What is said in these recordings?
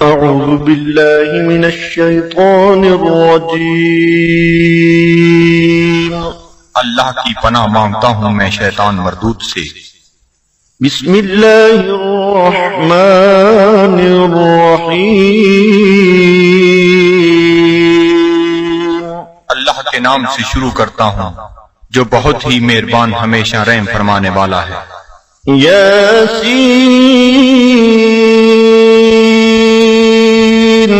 أعوذ بالله من الشيطان الرجيم اللہ کی پناہ مانگتا ہوں میں شیطان مردود سے۔ بسم الله الرحمن الرحيم اللہ کے نام سے شروع کرتا ہوں جو بہت ہی مہربان ہمیشہ رحم فرمانے والا ہے۔ ياسين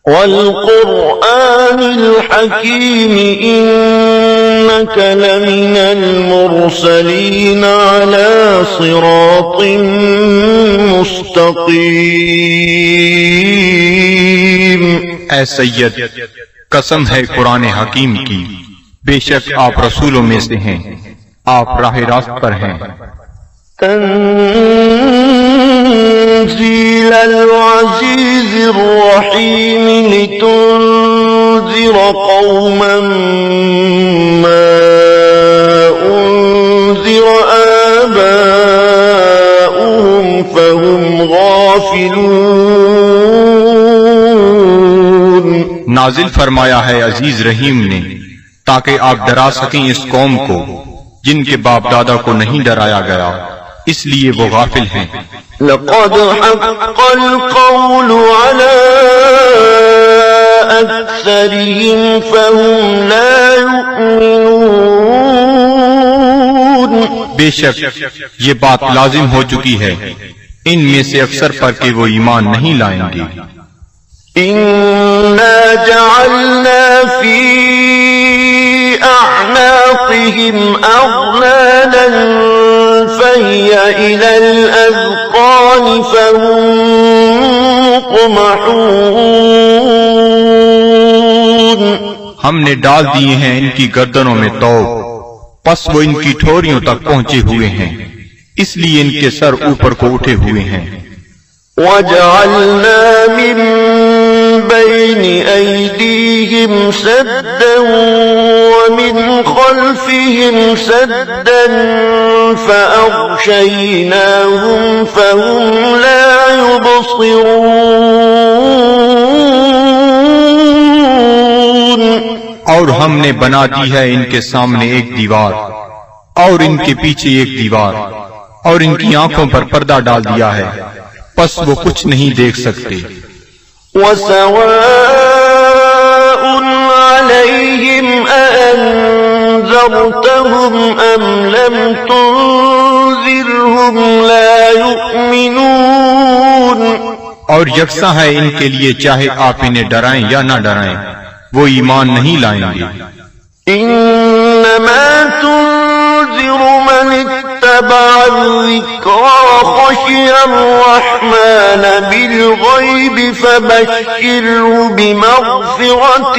والقرآن الحكيم إنك لمن المرسلين على صراط مستقيم۔ اے سید، قسم ہے قرآن حکیم کی، بے شک آپ رسولوں میں سے ہیں، آپ راہ راست پر ہیں۔ تنزيل العزيز الرحيم لتنذر قوما ما أنذر آباؤهم فهم غافلون۔ نازل فرمایا ہے عزیز رحیم نے تاکہ آپ ڈرا سکیں اس قوم کو جن کے باپ دادا کو نہیں ڈرایا گیا، اس لیے وہ غافل ہیں۔ لقد حق القول على أكثرهم فهم لا يؤمنون۔ بے شک یہ بات لازم ہو چکی ہے ان میں سے اکثر پر کہ وہ ایمان نہیں لائیں گے۔ إنا جعلنا في أعناقهم أغلالا فهي إلى الأذقان فهم مقمحون۔ ہم نے ڈال دیے ہیں ان کی گردنوں میں توق، پس وہ ان کی ٹھوریوں تک پہنچے ہوئے ہیں، اس لیے ان کے سر اوپر کو اٹھے ہوئے ہیں۔ وجعلنا من بين أيديهم سدا ومن خلفهم سدا فأغشيناهم فهم لا يبصرون۔ اور ہم نے بنا دی ہے ان کے سامنے ایک دیوار اور ان کے پیچھے ایک دیوار، اور ان کی آنکھوں پر پردہ ڈال دیا ہے، پس وہ کچھ نہیں دیکھ سکتے۔ وسواء عليهم أأنذرتهم أم لم تنذرهم لا يؤمنون۔ اور یکساں ہے ان کے لیے چاہے آپ انہیں ڈرائیں یا نہ ڈرائیں، وہ ایمان نہیں لائیں گے۔ إنما تنذر من اتبع الذكر وخشي الرحمن بالغيب فبشره بمغفرة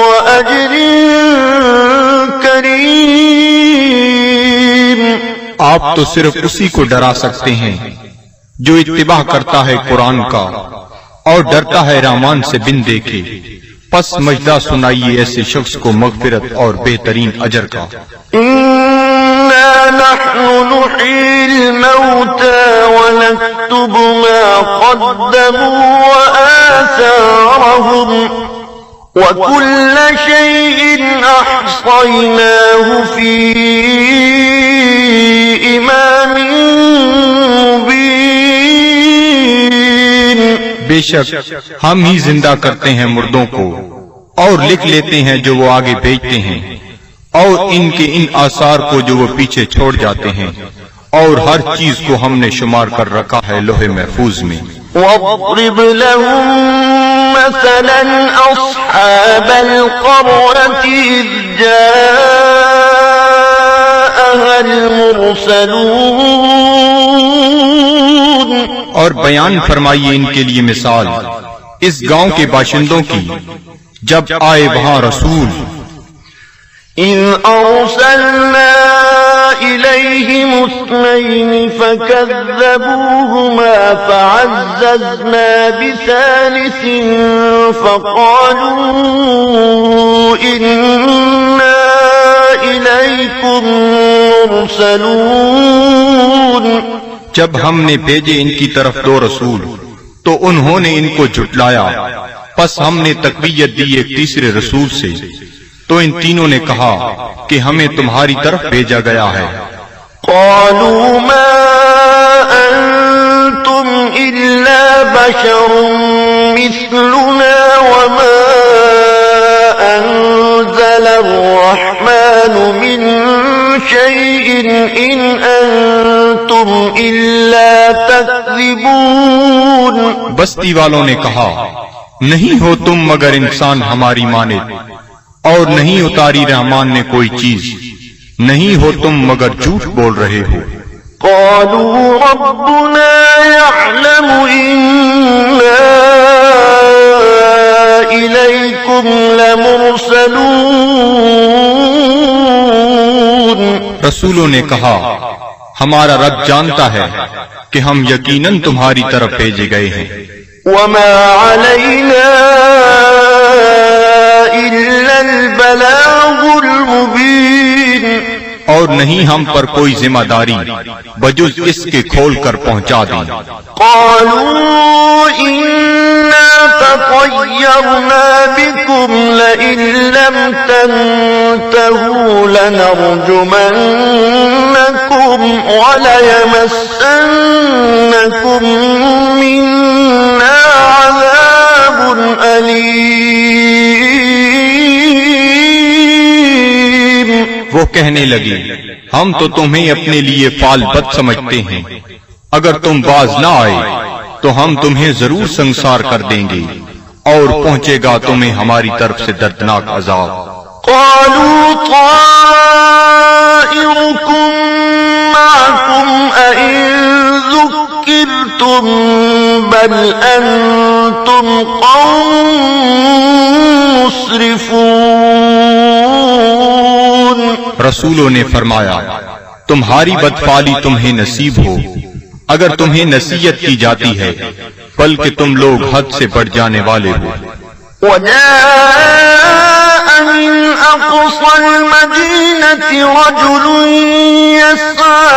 وأجر كريم۔ آپ تو صرف اسی کو ڈرا سکتے ہیں جو اتباع کرتا ہے قرآن کا اور ڈرتا ہے رحمان سے بن دیکھے، پس مجدہ سنائیے ایسے شخص کو مغفرت اور بہترین اجر کا۔ إنا نحن نحيي الموتى ونكتب ما قدموا وآثارهم وكل شيء أحصيناه في إمام مبين۔ بے شک ہم ہی زندہ کرتے ہیں مردوں کو اور لکھ لیتے ہیں جو وہ آگے بھیجتے ہیں، اور ان کے ان آثار کو جو وہ پیچھے چھوڑ جاتے ہیں، اور ہر چیز کو ہم نے شمار کر رکھا ہے لوح محفوظ میں۔ واضرب لهم مثلا أصحاب القرية إذ جاءها المرسلون۔ اور بیان فرمائیے ان کے لیے مثال اس گاؤں کے باشندوں کی جب آئے وہاں رسول۔ إذ أرسلنا إليهم اثنين فكذبوهما فعززنا بثالث فقالوا إنا إليكم مرسلون۔ جب ہم نے بھیجے ان کی طرف دو رسول تو انہوں نے ان کو جھٹلایا، پس ہم نے تقویت دی ایک تیسرے رسول سے، تو ان تینوں نے کہا کہ ہمیں تمہاری طرف بھیجا گیا ہے۔ قالوا ما أنتم إلا بشر مثلنا وما أنزل الرحمن من شيء إن أنتم إلا تكذبون۔ بستی والوں نے کہا، نہیں ہو تم مگر انسان ہماری مانند، اور نہیں اتاری رحمان نے کوئی چیز، نہیں ہو تم مگر جھوٹ بول رہے ہو۔ قالوا ربنا يعلم إنا إليكم لمرسلون۔ رسولوں نے کہا، ہمارا رب جانتا ہے کہ ہم یقیناً تمہاری طرف بھیجے گئے ہیں۔ وما علينا إلا البلاغ المبين۔ اور نہیں ہم پر کوئی ذمہ داری بجز اس کے کھول کر پہنچا دیں۔ قالوا إنا تطيرنا بكم لئن لم تنتهوا لنرجمنكم وليمسنكم منا عذاب أليم۔ وہ کہنے لگی، ہم تو تمہیں اپنے لیے فال بد سمجھتے ہیں، اگر تم باز نہ آئے تو ہم تمہیں ضرور سنسار کر دیں گے، اور پہنچے گا تمہیں ہماری طرف سے دردناک عذاب۔ قالوا طائركم معكم أئن ذكرتم بل أنتم قوم مسرفون۔ رسولوں نے فرمایا، تمہاری بدفعلی تمہیں نصیب ہو اگر تمہیں نصیحت کی جاتی ہے، بلکہ تم لوگ حد سے بڑھ جانے والے ہو۔ وجاء من أقصى المدينة رجل يسعى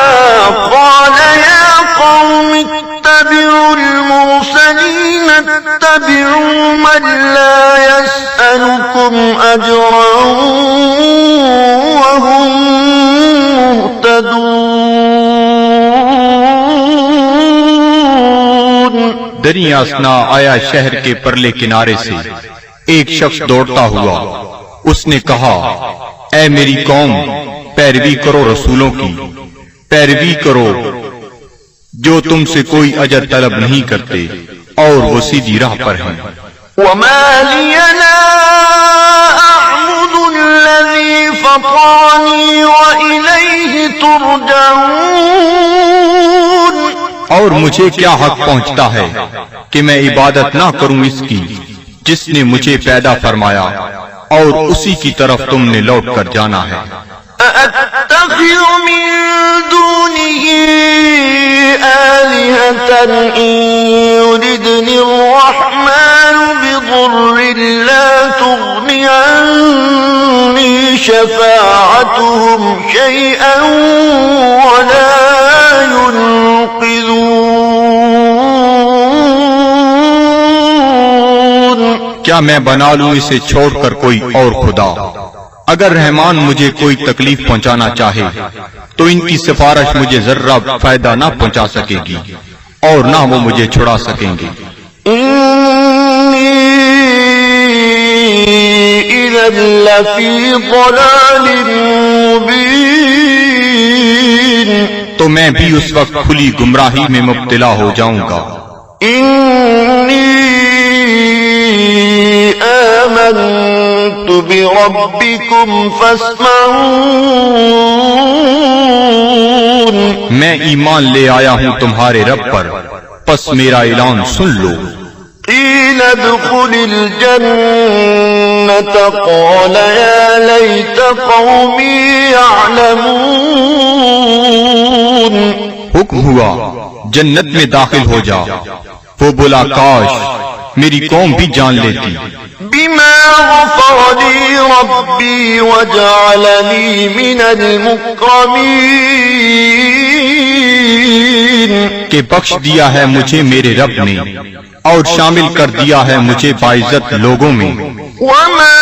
قال يا قوم اتبعوا المرسلين اتبعوا من لا يسألكم أجرا وهم مهتدون۔ دریا اثنا آیا شہر کے پرلے کنارے سے ایک شخص دوڑتا ہوا، اس نے کہا، اے میری قوم، پیروی کرو رسولوں کی، پیروی کرو جو تم سے کوئی اجر طلب نہیں کرتے اور وہ سیدھی راہ پر ہیں۔ وما لي لا أعبد الذي فطرني وإليه ترجعون۔ اور مجھے کیا حق پہنچتا ہے کہ میں عبادت نہ کروں اس کی جس نے مجھے پیدا فرمایا اور اسی کی طرف تم نے لوٹ کر جانا ہے۔ أأتخذ من دونه آلهة إن يردني الرحمن بضر لا تغني عني شفاعتهم شيئا ولا ينقذون۔ کیا میں بنا لوں اسے چھوڑ کر کوئی اور خدا؟ اگر رحمان مجھے کوئی تکلیف پہنچانا چاہے تو ان کی سفارش مجھے ذرہ فائدہ نہ پہنچا سکے گی اور نہ وہ مجھے چھڑا سکیں گے۔ إني إذا لفي ضلال مبين۔ تو میں بھی اس وقت کھلی گمراہی میں مبتلا ہو جاؤں گا۔ إني آمنت بربكم فاسمعون۔ میں ایمان لے آیا ہوں تمہارے رب پر، پس میرا اعلان سن لو۔ قيل ادخل الجنة قال يا ليت قومي يعلمون۔ حکم ہوا جنت میں داخل ہو جا، وہ بولا کاش میری قوم بھی جان لیتی۔ بما غفر لي ربي وجعلني من المكرمين۔ کہ بخش دیا ہے مجھے میرے رب نے اور شامل کر دیا ہے مجھے باعزت لوگوں میں. وما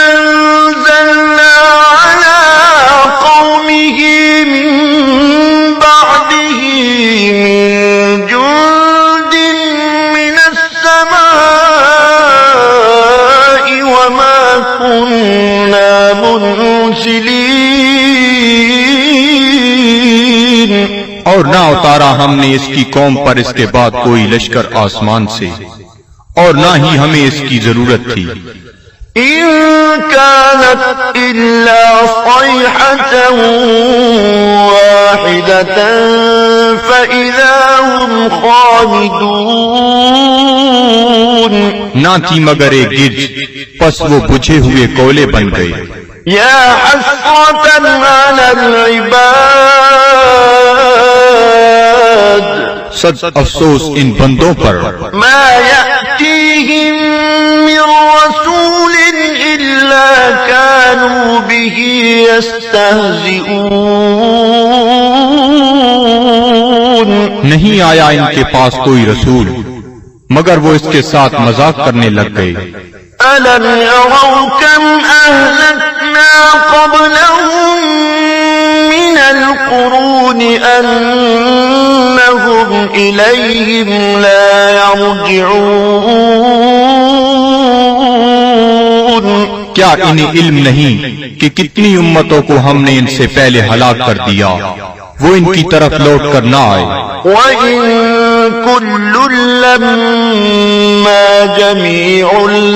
أنزلنا على قومه من بعده من جند من السماء وما كنا منزلين. اور نہ اتارا ہم نے اس کی قوم پر اس کے بعد کوئی لشکر آسمان سے اور نہ ہی ہمیں اس کی ضرورت تھی. إن كانت إلا صيحة واحدة فإذا هم خامدون. نہ تھی مگر ایک گرج، پس وہ بجھے ہوئے کولے بن گئے. يا حسرة على العباد صد افسوس ان بندوں پر ما يأتيهم من رسول إلا كانوا به يستهزئون. نہیں آیا ان کے پاس کوئی رسول مگر وہ اس کے ساتھ مذاق کرنے لگ گئے. ألم يروا كم أهلكنا قبلهم من القرون أنهم إليهم لا يرجعون. کیا انہیں علم نہیں کہ کتنی امتوں کو ہم نے ان سے پہلے ہلاک کر دیا وہ ان کی طرف لوٹ کر نہ آئے. وَإِن كُلٌّ لَّمَّا جَمِيعٌ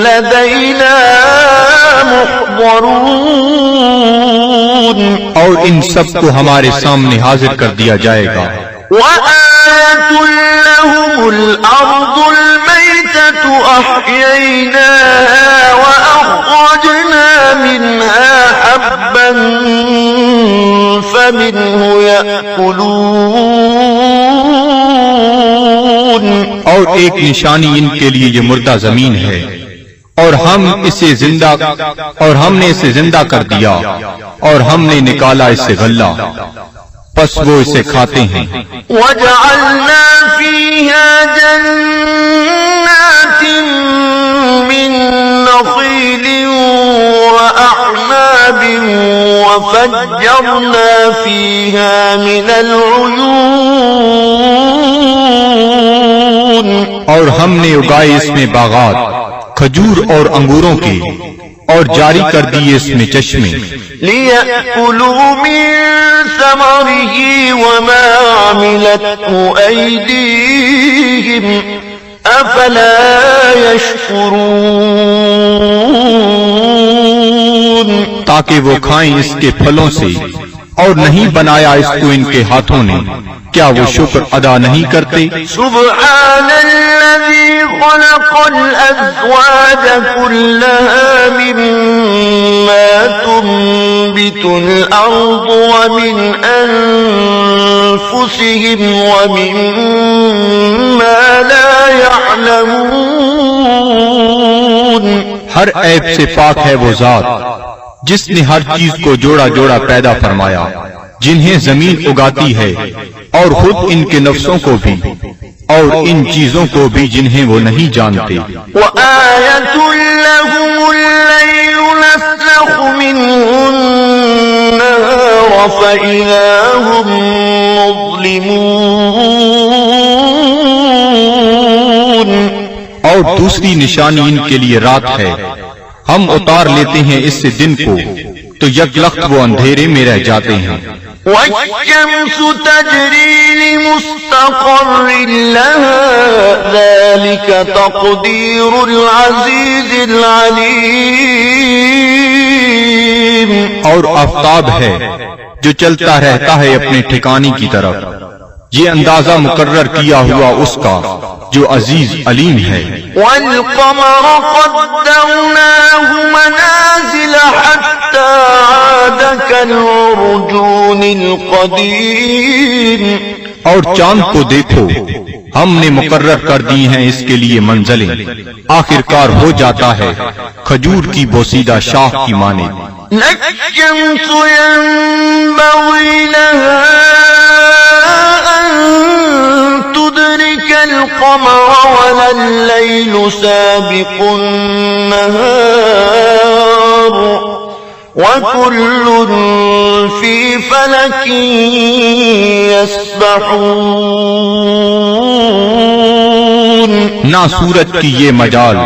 لَّدَيْنَا مُحْضَرُونَ. اور ان سب کو ہمارے سامنے حاضر کر دیا جائے گا. وَآيَةٌ لَّهُمُ الْأَرْضُ الْمَيْتَةُ أَحْيَيْنَاهَا وَأَخْرَجْنَا مِنْهَا حَبًّا فَمِنْهُ يَأْكُلُونَ. اور ایک نشانی ان کے لیے یہ مردہ زمین ہے اور ہم نے اسے زندہ کر دیا اور ہم نے نکالا اس سے غلہ پس وہ اسے کھاتے ہیں. وَجَعَلْنَا فِيهَا جَنَّاتٍ مِّن نَّخِيلٍ وَأَعْنَابٍ وَفَجَّرْنَا فِيهَا مِنَ الْعُيُونِ. اور ہم نے اگائے اس میں باغات کھجور اور انگوروں کے اور جاری کر دیے اس میں چشمے. لِيَأْكُلُوا مِن ثَمَرِهِ وَمَا عَمِلَتْهُ أَيْدِيهِمْ أَفَلَا يَشْكُرُونَ. تاکہ وہ کھائیں اس کے پھلوں سے اور نہیں بنایا اس کو ان کے ہاتھوں نے، کیا وہ شکر ادا نہیں کرتے؟ سبحان الذي خلق الأزواج كلها مما تنبت الأرض ومن أنفسهم ومما لا يعلمون. ہر عیب سے پاک ہے وہ ذات جس نے ہر چیز کو جوڑا جوڑا پیدا فرمایا، جنہیں زمین اگاتی ہے اور خود ان کے نفسوں کو بھی اور ان چیزوں کو بھی جنہیں وہ نہیں جانتے. وَآيَةٌ لَّهُمُ اللَّيْلُ نَسْلَخُ مِنْهُ النَّهَارَ فَإِذَا هُم مُّظْلِمُونَ. اور دوسری نشانی ان کے لیے رات ہے، ہم اتار لیتے ہیں اس سے دن کو تو یک لخت وہ اندھیرے میں رہ جاتے ہیں. وَالشَّمْسُ تَجْرِي لِمُسْتَقَرٍّ لَّهَا ذَلِكَ تَقْدِيرُ الْعَزِيزِ الْعَلِيمِ. اور آفتاب ہے جو چلتا رہتا ہے اپنے ٹھکانے کی طرف، یہ اندازہ مقرر کیا ہوا اس کا جو عزیز علیم ہے. وَالْقَمَرَ قَدَّرْنَاهُ مَنَازِلَ حَتَّى عَادَ كَالْعُرْجُونِ الْقَدِيمِ. اور چاند کو دیکھو، ہم نے مقرر کر دی ہیں اس کے لیے منزلیں، آخر کار ہو جاتا ہے کھجور کی بوسیدہ شاخ کی مانند. لَلشَّمْسُ يَنبَغِي لَهَا أَن تدرك القمر ولا الليل سابق النهار وكل في فلك يسبحون. نہ سورج کی یہ مجال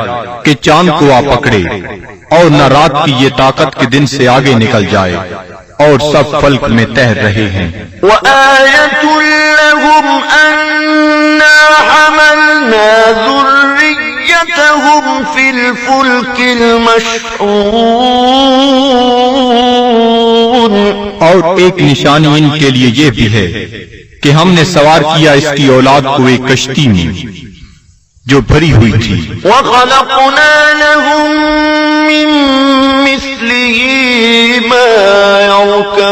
کہ چاند کو آ پکڑے، اور نہ رات کی یہ طاقت کہ دن سے آگے نکل جائے، اور سب فلک میں تیر رہے ہیں. وآية لهم أنا حملنا ذريتهم في الفلك المشحون. اور ایک نشانی ان کے لیے یہ بھی ہے کہ ہم نے سوار کیا اس کی اولاد کو ایک کشتی میں جو بھری ہوئی تھی. وخلقنا لهم من مثله ما يركبون.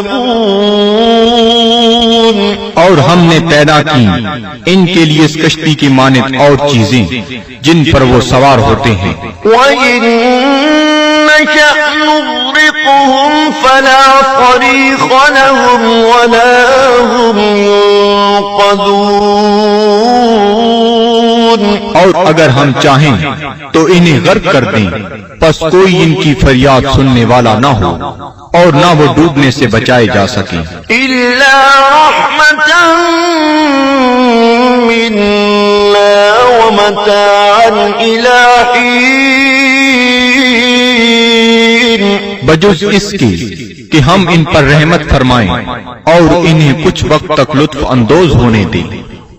اور ہم نے پیدا کی ان کے لیے اس کشتی کی مانند اور چیزیں جن پر وہ سوار ہوتے ہیں. وَإِن نَّشَأْ نُغْرِقْهُمْ فَلَا صَرِيخَ لَهُمْ وَلَا هُمْ يُنقَذُونَ. اور اگر ہم چاہیں تو انہیں غرق کر دیں، پس کوئی ان کی فریاد سننے والا نہ ہو اور نہ وہ ڈوبنے سے بچائے جا سکیں. إِلَّا رَحْمَةً مِّنَّا وَمَتَاعًا إِلَىٰ حِينٍ. بجز اس کے کہ ہم ان پر رحمت فرمائیں اور انہیں کچھ وقت تک لطف اندوز ہونے دیں.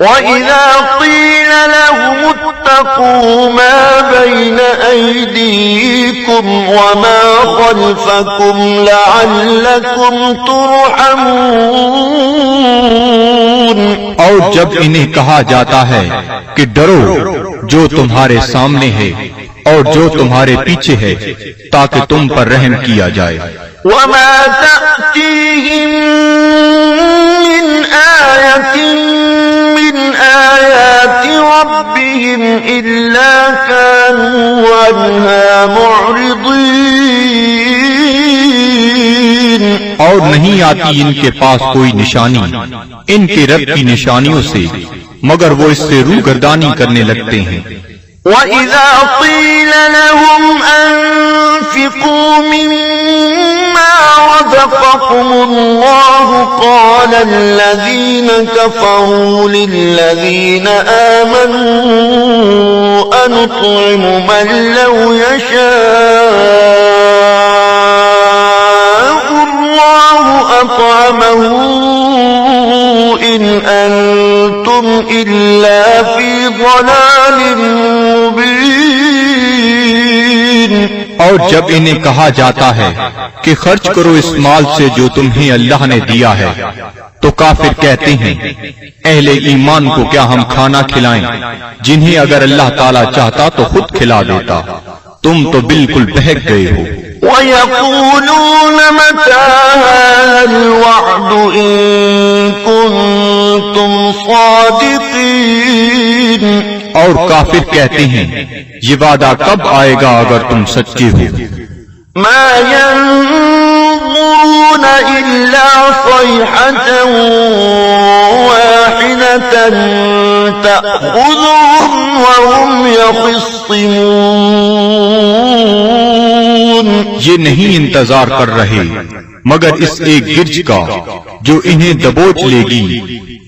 وَإِذَا قِيلَ لَهُمُ اتَّقُوا مَا بَيْنَ أَيْدِيكُمْ وَمَا خَلْفَكُمْ لَعَلَّكُمْ تُرْحَمُونَ. اور جب انہیں کہا جاتا ہے کہ ڈرو جو تمہارے سامنے ہے اور جو تمہارے پیچھے ہے تاکہ تم پر رحم کیا جائے. وَمَا تَأْتِيهِم مِّنْ آيَةٍ مِّنْ آيَاتِ رَبِّهِمْ إِلَّا كَانُوا عَنْهَا مُعْرِضِينَ. اور نہیں آتی ان کے پاس کوئی نشانی ان کے رب کی نشانیوں سے مگر وہ اس سے روگردانی کرنے لگتے ہیں. وَإِذَا قِيلَ لَهُمْ أَنفِقُوا مِمَّا رَزَقَكُمُ اللَّهُ قَالَ الَّذِينَ كَفَرُوا لِلَّذِينَ آمَنُوا أَنُطْعِمُ مَن لَّوْ يَشَاءُ اللَّهُ أَطْعَمَهُ إِنْ أَنتُمْ إِلَّا فِي ضَلَالٍ مُبِينٍ. اور جب انہیں کہا جاتا ہے کہ خرچ کرو اس مال سے جو تمہیں اللہ نے دیا ہے تو کافر کہتے ہیں اہل ایمان کو کیا ہم کھانا کھلائیں جنہیں اگر اللہ تعالیٰ چاہتا تو خود کھلا دیتا. تم تو بالکل بہک گئے ہو. وَيَقُولُونَ مَتَىٰ هَٰذَا الْوَعْدُ إِن كُنتُمْ صَادِقِينَ. اور کافر کہتے ہیں یہ وعدہ کب آئے گا اگر تم سچے ہو. مَا يَنظُرُونَ إِلَّا صَيْحَةً وَاحِدَةً تَأْخُذُهُمْ وَهُمْ يَخِصِّمُونَ. یہ نہیں انتظار کر رہے مگر اس ایک گرج کا جو انہیں دبوچ لے گی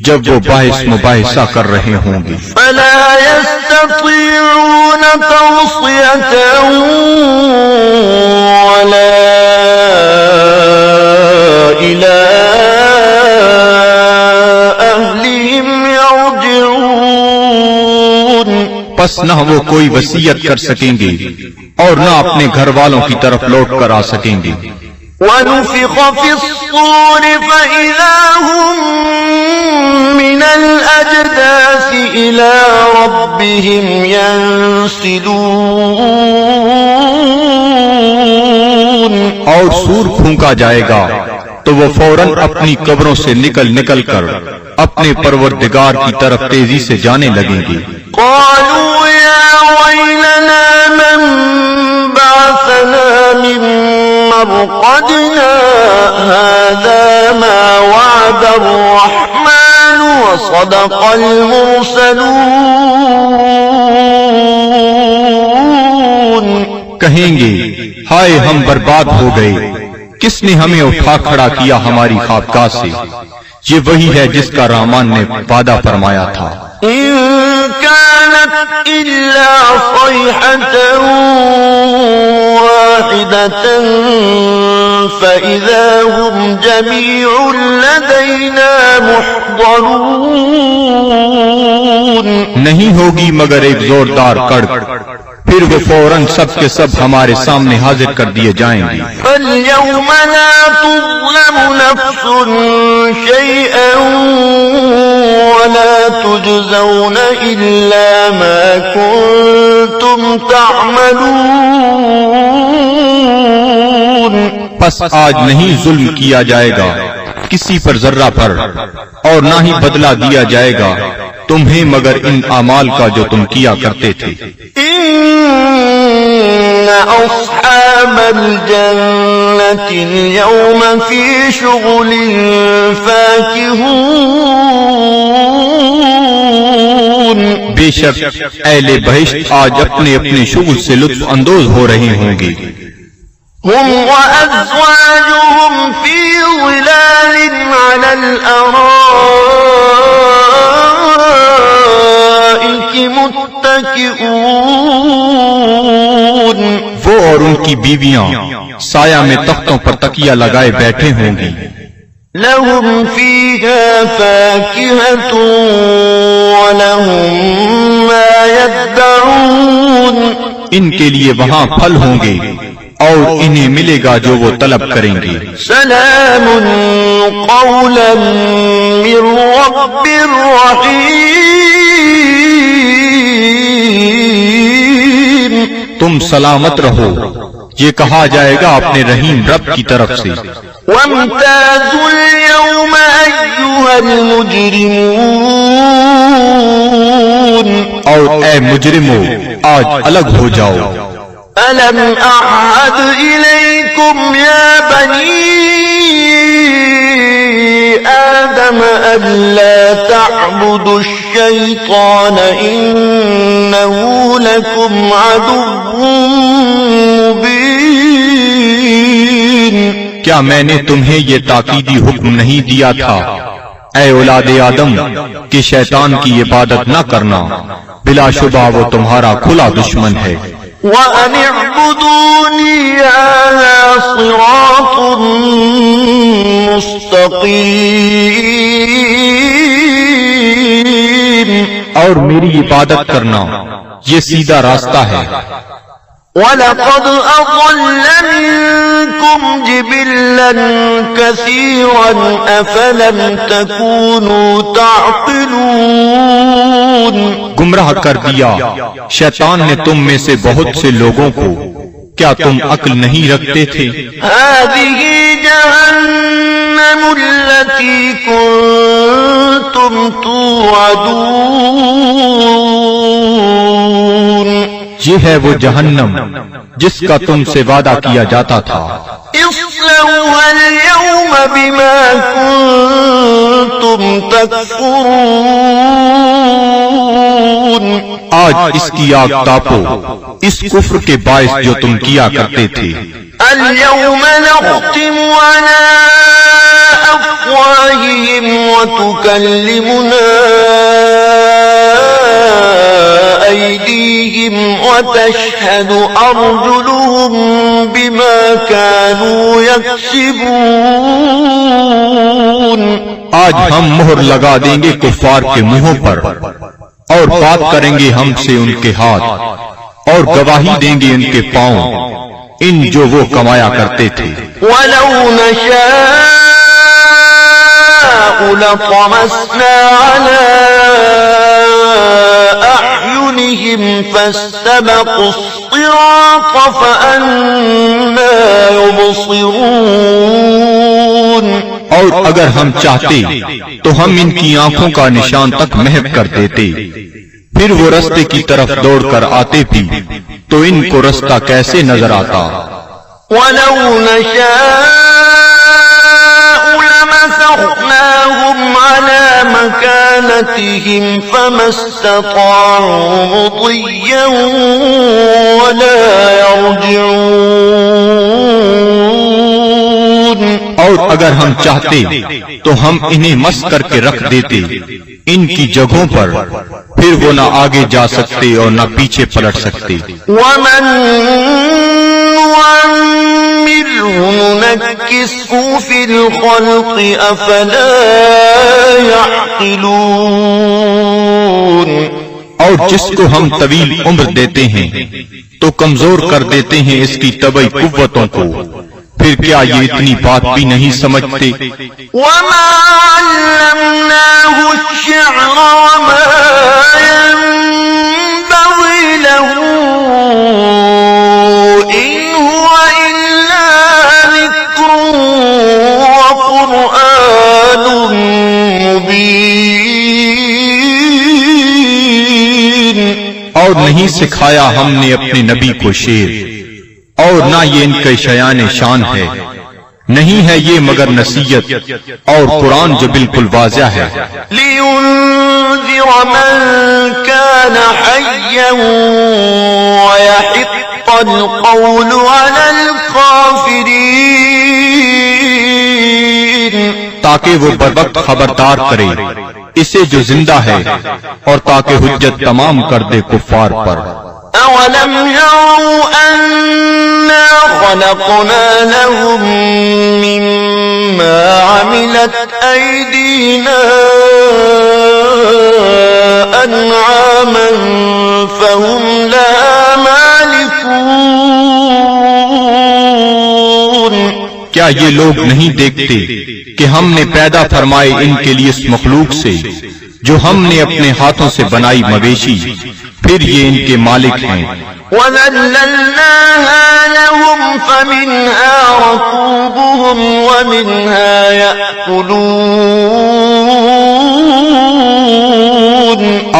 جب وہ باعث مباحثہ کر رہے ہوں گے. فَلَا يَسْتَطِيعُونَ تَوْصِيَةً وَلَا إِلَىٰ أَهْلِهِمْ يَرْجِعُونَ. پس نہ وہ کوئی وصیت کر سکیں گے اور نہ اپنے گھر والوں کی طرف لوٹ کر آ سکیں گے. وَنُفِخَ فِي الصُّورِ فَإِذَا هُم مِّنَ الْأَجْدَاثِ إِلَىٰ رَبِّهِمْ يَنسِلُونَ. اور سور پھونکا جائے گا تو وہ فوراً اپنی قبروں سے نکل کر اپنے پروردگار کی طرف تیزی سے جانے لگیں گے. قَالُوا يَا وَيْلَنَا مَن بَعَثَنَا مِن مَّرْقَدِنَا هَٰذَا مَا وَعَدَ الرَّحْمَٰنُ وصدق المرسلون. کہیں گے ہائے ہم برباد ہو گئے، کس نے ہمیں اٹھا کھڑا کیا ہماری خوابگاہ سے؟ یہ وہی ہے جس کا رحمان نے وعدہ فرمایا تھا. إن كانت إلا صيحة واحدة فإذا هم جميع لدينا محضرون. نہیں ہوگی مگر ایک زوردار کڑک، پھر وہ فوراً سب کے سب ہمارے سامنے حاضر کر دیے جائیں گے. فاليوم لا تظلم نفس شيئا ولا تجزون إلا ما كنتم تعملون. پس آج نہیں ظلم کیا جائے گا کسی پر ذرہ پر، اور نہ ہی بدلہ دیا جائے گا تمہیں مگر ان اعمال کا جو تم کیا کرتے تھے. إن أصحاب الجنة اليوم في شغل فاكهون. بے شک اہل بہشت آج اپنے اپنے شغل سے لطف اندوز ہو رہے ہوں گے. هم وأزواجهم في ظلال على الأرائك متكئون. وہ اور ان کی بیویاں سایہ میں تختوں پر تکیہ لگائے بیٹھے ہوں گی. لهم فيها فاكهة ولهم ما يدعون. ان کے لیے وہاں پھل ہوں گے اور انہیں ملے گا جو وہ طلب کریں گے. سلام قولا من رب رحیم. تم سلامت رہو، یہ کہا جائے گا اپنے رحیم رب کی طرف سے. وامتازوا اليوم أيها المجرمون. اور اے مجرمو آج الگ ہو جاؤ. ألم أعهد إليكم يا بني آدم ألا تعبدوا الشيطان إنه لكم عدو مبين. کیا میں نے تمہیں یہ تاکیدی حکم نہیں دیا تھا اے اولاد آدم کہ شیطان کی عبادت نہ کرنا، بلا شبہ وہ تمہارا کھلا دشمن ہے. وَأَنِ اعْبُدُونِي هَذَا صِرَاطٌ مُسْتَقِيمٌ. اور میری عبادت کرنا یہ سیدھا راستہ ہے. وَلَقَدْ أَضَلَّ مِنكُمْ جِبِلًّا كَثِيرًا أَفَلَمْ تَكُونُوا تَعْقِلُونَ. گمراہ کر دیا شیطان نے تم میں سے بہت سے لوگوں کو، کیا تم عقل نہیں رکھتے تھے؟ هَذِهِ جَهَنَّمُ الَّتِي كُنتُمْ تُوعَدُونَ. یہ ہے وہ جہنم جس کا تم سے وعدہ کیا جاتا تھا. اصلوها اليوم بما كنتم تكفرون. آج اس کی آگ تاپو اس کفر کے باعث جو تم کیا کرتے تھے. اليوم نختم على أفواههم وتكلمنا أيديهم وتشهد أرجلهم بما كانوا يكسبون. آج ہم مہر لگا دیں گے کفار کے منہوں پر، اور بات کریں گے ہم سے ان کے ہاتھ، اور گواہی دیں گے ان کے پاؤں ان جو وہ کمایا کرتے تھے. وَلَوْ نَشَاءُ لَطَمَسْنَا عَلَىٰ أَعْيُنِهِمْ فَاسْتَبَقُوا الصِّرَاطَ فَأَنَّىٰ يُبْصِرُونَ. اور اگر ہم چاہتے تو ہم ان کی آنکھوں کا نشان تک محو کر دیتے، پھر وہ رستے کی طرف دوڑ کر آتے بھی تو ان کو رستہ کیسے نظر آتا. وَلَوْ نَشَاءُ لَمَسَخْنَاهُمْ فأمطرناهم على مكانتهم فما استطاعوا مضيا ولا يرجعون. اور اگر ہم چاہتے تو ہم انہیں مس کر کے رکھ دیتے ان کی جگہوں پر، پھر وہ نہ آگے جا سکتے اور نہ پیچھے پلٹ سکتے. ومن نعمره ننكسه في الخلق أفلا يعقلون. اور جس کو ہم طویل عمر دیتے ہیں تو کمزور کر دیتے ہیں اس کی طبعی قوتوں کو، پھر کیا یہ اتنی بات بھی نہیں سمجھتے؟ وما علمناه الشعر وما ينبغي له إن هو إلا ذكر وقرآن مبين. اور نہیں سکھایا ہم نے اپنے نبی کو شعر، اور نہ یہ ان کے شیان شان ہے، نہیں ہے یہ مگر نصیحت اور قرآن جو بالکل واضح ہے. لِيُنذِرَ مَن كَانَ حَيًّا وَيَحِقَّ الْقَوْلُ عَلَى الْكَافِرِينَ. تاکہ وہ بروقت خبردار کرے اسے جو زندہ ہے، اور تاکہ حجت تمام کر دے کفار پر. أَوَلَمْ يَرَوْا أَنَّا خَلَقْنَا لَهُم مِّمَّا عَمِلَتْ أَيْدِينَا أَنْعَامًا فَهُمْ لَهَا مَالِكُونَ. کیا یہ لوگ نہیں دیکھتے کہ ہم نے پیدا فرمائے ان کے لیے اس مخلوق سے جو ہم نے اپنے ہاتھوں سے بنائی مویشی، پھر یہ ان کے مالک ہیں. وَذَلَّلْنَاهَا لَهُمْ فَمِنْهَا رَكُوبُهُمْ وَمِنْهَا يَأْكُلُونَ.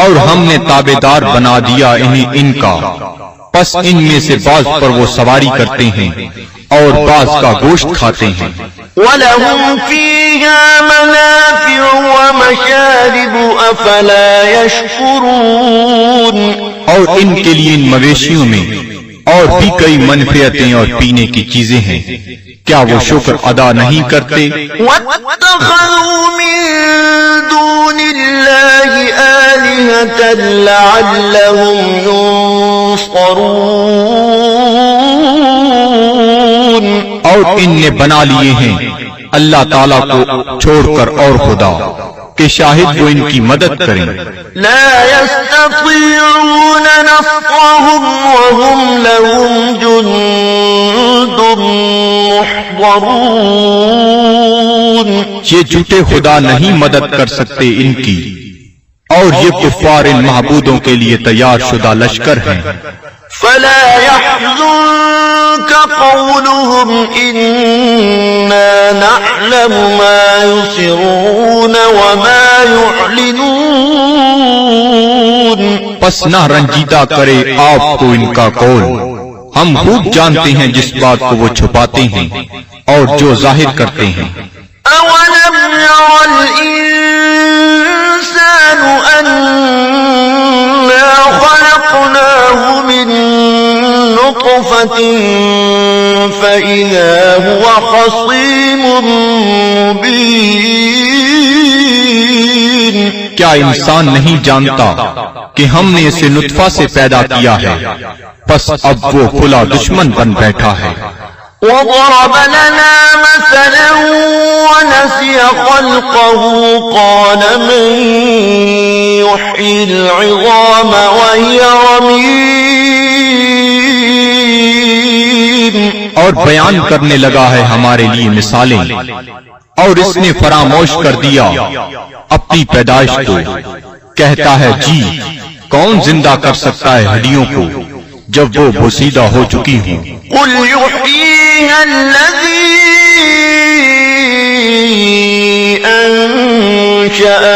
اور ہم نے تابعدار بنا دیا انہیں ان کا، پس ان میں سے بعض پر وہ سواری کرتے ہیں اور بعض کا گوشت کھاتے ہیں. وَلَهُمْ فِيهَا مَنَافِعُ وَمَشَارِبُ أَفَلَا يَشْكُرُونَ. اور ان کے لیے ان مویشیوں میں اور بھی کئی منفعتیں اور پینے کی چیزیں ہیں، کیا وہ شکر ادا نہیں کرتے؟ وَاتَّخَذُوا مِن دُونِ اللَّهِ آلِهَةً لَعَلَّهُمْ يُنصَرُونَ. اور ان نے بنا لیے ہیں اللہ تعالیٰ کو چھوڑ کر اور خدا کہ شاہد وہ ان کی مدد کریں. لا يستطيعون نصرهم وهم لهم جند محضرون. یہ جھوٹے خدا نہیں مدد کر سکتے ان کی، اور یہ کفار ان معبودوں کے لیے تیار شدہ لشکر ہیں. فلا يحزنك قولهم إنا نعلم ما يسرون وما يعلنون. پس نہ رنجیدہ کرے آپ کو ان کا قول، ہم خوب جانتے ہیں جس بات کو وہ چھپاتے ہیں اور جو ظاہر کرتے ہیں. أولم ير الإنسان أنا خلقناه من نطفة فإذا هو خصيم مبين. کیا انسان نہیں جانتا کہ ہم نے اسے نطفہ سے پیدا کیا ہے، پس اب وہ کھلا دشمن بن بیٹھا ہے. وضرب لنا مثلا ونسي خلقه قال من يحيي العظام وهي رميم. اور بیان کرنے لگا ہے ہمارے لیے مثالیں، اور اس نے فراموش کر دیا اپنی پیدائش کو. کہتا ہے جی کون زندہ کر سکتا ہے ہڈیوں کو جب وہ بوسیدہ ہو چکی ہوں. قل يحييها الذي أنشأها